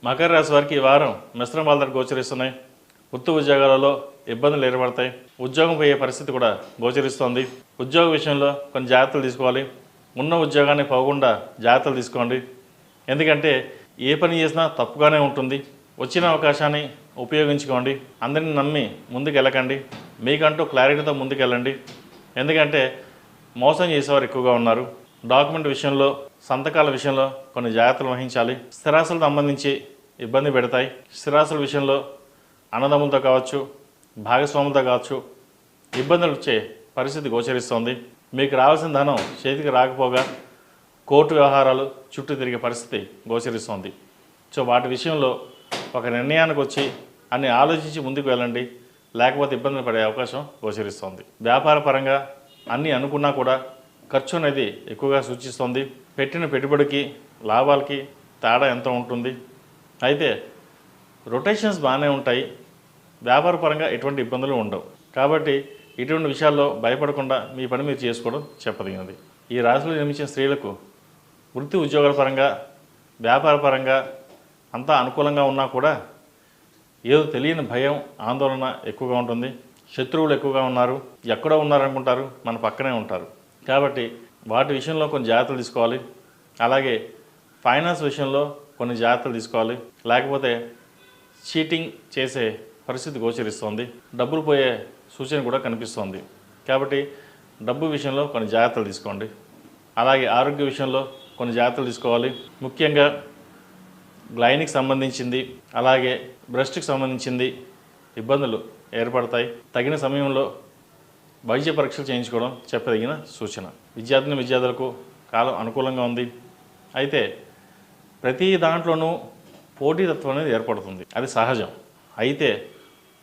మకర రాశి వారికి ఈ వారం మిశ్రమ ఫలితాలు గోచరిస్తున్నాయి. వృత్తి ఉద్యోగాలలో ఇబ్బందులు ఏర్పడతాయి. ఉద్యోగం పోయే పరిస్థితి కూడా గోచరిస్తోంది. ఉద్యోగ విషయంలో కొన్ని జాగ్రత్తలు తీసుకోవాలి. ఉన్న ఉద్యోగాన్ని పోకుండా జాగ్రత్తలు తీసుకోండి. ఎందుకంటే ఏ పని చేసినా తప్పుగానే ఉంటుంది. వచ్చిన అవకాశాన్ని ఉపయోగించుకోండి. అందరిని నమ్మి ముందుకు వెళ్ళకండి. మీకంటూ క్లారిటీతో ముందుకు వెళ్ళండి. ఎందుకంటే మోసం చేసేవారు ఎక్కువగా ఉన్నారు. డాక్యుమెంట్ విషయంలో, సంతకాల విషయంలో కొన్ని జాగ్రత్తలు వహించాలి. స్థిరాస్తులకు సంబంధించి ఇబ్బంది పెడతాయి. స్థిరాస్తుల విషయంలో అన్నదమ్ములతో కావచ్చు, భాగస్వాములతో కావచ్చు ఇబ్బందులు వచ్చే పరిస్థితి గోచరిస్తోంది. మీకు రావాల్సిన ధనం చేతికి రాకపోగా కోర్టు వ్యవహారాలు చుట్టూ తిరిగే పరిస్థితి గోచరిస్తోంది. సో వాటి విషయంలో ఒక నిర్ణయానికి వచ్చి అన్ని ఆలోచించి ముందుకు వెళ్ళండి. లేకపోతే ఇబ్బందులు పడే అవకాశం గోచరిస్తోంది. వ్యాపార పరంగా అన్నీ అనుకున్నా కూడా ఖర్చు అనేది ఎక్కువగా సూచిస్తోంది. పెట్టిన పెట్టుబడికి లాభాలకి తేడా ఎంత ఉంటుంది. అయితే రొటేషన్స్ బాగానే ఉంటాయి. వ్యాపార పరంగా ఎటువంటి ఇబ్బందులు ఉండవు. కాబట్టి ఇటువంటి విషయాల్లో భయపడకుండా మీ పని మీరు చేసుకోవడం చెప్పదగినది. ఈ రాశిలో జన్మించిన స్త్రీలకు వృత్తి ఉద్యోగాల పరంగా, వ్యాపార పరంగా అంతా అనుకూలంగా ఉన్నా కూడా ఏదో తెలియని భయం, ఆందోళన ఎక్కువగా ఉంటుంది. శత్రువులు ఎక్కువగా ఉన్నారు. ఎక్కడో ఉన్నారనుకుంటారు, మన పక్కనే ఉంటారు. కాబట్టి వాటి విషయంలో కొన్ని జాగ్రత్తలు తీసుకోవాలి. అలాగే ఫైనాన్స్ విషయంలో కొన్ని జాగ్రత్తలు తీసుకోవాలి. లేకపోతే చీటింగ్ చేసే పరిస్థితి గోచరిస్తోంది. డబ్బులు పోయే సూచన కూడా కనిపిస్తోంది. కాబట్టి డబ్బు విషయంలో కొన్ని జాగ్రత్తలు తీసుకోండి. అలాగే ఆరోగ్య విషయంలో కొన్ని జాగ్రత్తలు తీసుకోవాలి. ముఖ్యంగా గ్లైనికి సంబంధించింది, అలాగే బ్రెస్ట్కి సంబంధించింది ఇబ్బందులు ఏర్పడతాయి. తగిన సమయంలో వైద్య పరీక్షలు చేయించుకోవడం చెప్పదగిన సూచన. విద్యార్థులకు కాలం అనుకూలంగా ఉంది. అయితే ప్రతి దాంట్లోనూ పోటీతత్వం అనేది ఏర్పడుతుంది. అది సహజం. అయితే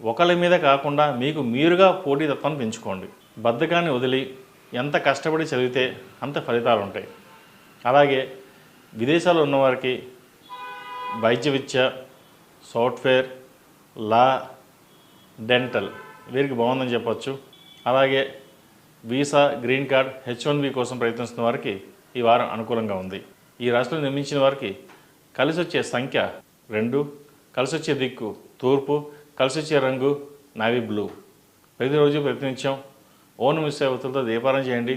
ఒకరి మీద కాకుండా మీకు మీరుగా పోటీతత్వాన్ని పెంచుకోండి. బద్ధకాన్ని వదిలి ఎంత కష్టపడి చదివితే అంత ఫలితాలు ఉంటాయి. అలాగే విదేశాల్లో ఉన్నవారికి వైద్య విద్య, సాఫ్ట్వేర్, లా, డెంటల్ వీరికి బాగుందని చెప్పచ్చు. అలాగే వీసా, గ్రీన్ కార్డ్, H1B కోసం ప్రయత్నిస్తున్న వారికి ఈ వారం అనుకూలంగా ఉంది. ఈ రాష్ట్రంలో నిర్మించిన వారికి కలిసి వచ్చే సంఖ్య 2, కలిసి వచ్చే దిక్కు తూర్పు, కలిసి వచ్చే రంగు నావీ బ్లూ. ప్రతిరోజు ప్రయత్నించాం ఓం విశ్వవతులతో దీపారం చేయండి.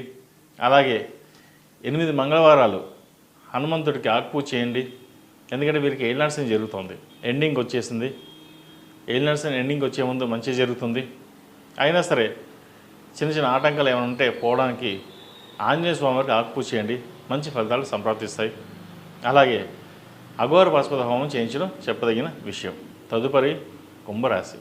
అలాగే 8 మంగళవారాలు హనుమంతుడికి ఆకుపూజ చేయండి. ఎందుకంటే వీరికి ఏళ్ళ నరసింహ జరుగుతుంది. ఎండింగ్ వచ్చేసింది. ఏళ్ళ నరసింహ ఎండింగ్ వచ్చే ముందు మంచి జరుగుతుంది. అయినా సరే చిన్న చిన్న ఆటంకాలు ఏమైనా ఉంటే పోవడానికి ఆంజనేయ స్వామి వారికి ఆకుపూజ చేయండి. మంచి ఫలితాలు సంప్రాప్తిస్తాయి. అలాగే అఘోర పాశుపత హోమం చేయించడం చెప్పదగిన విషయం. తదుపరి కుంభరాశి.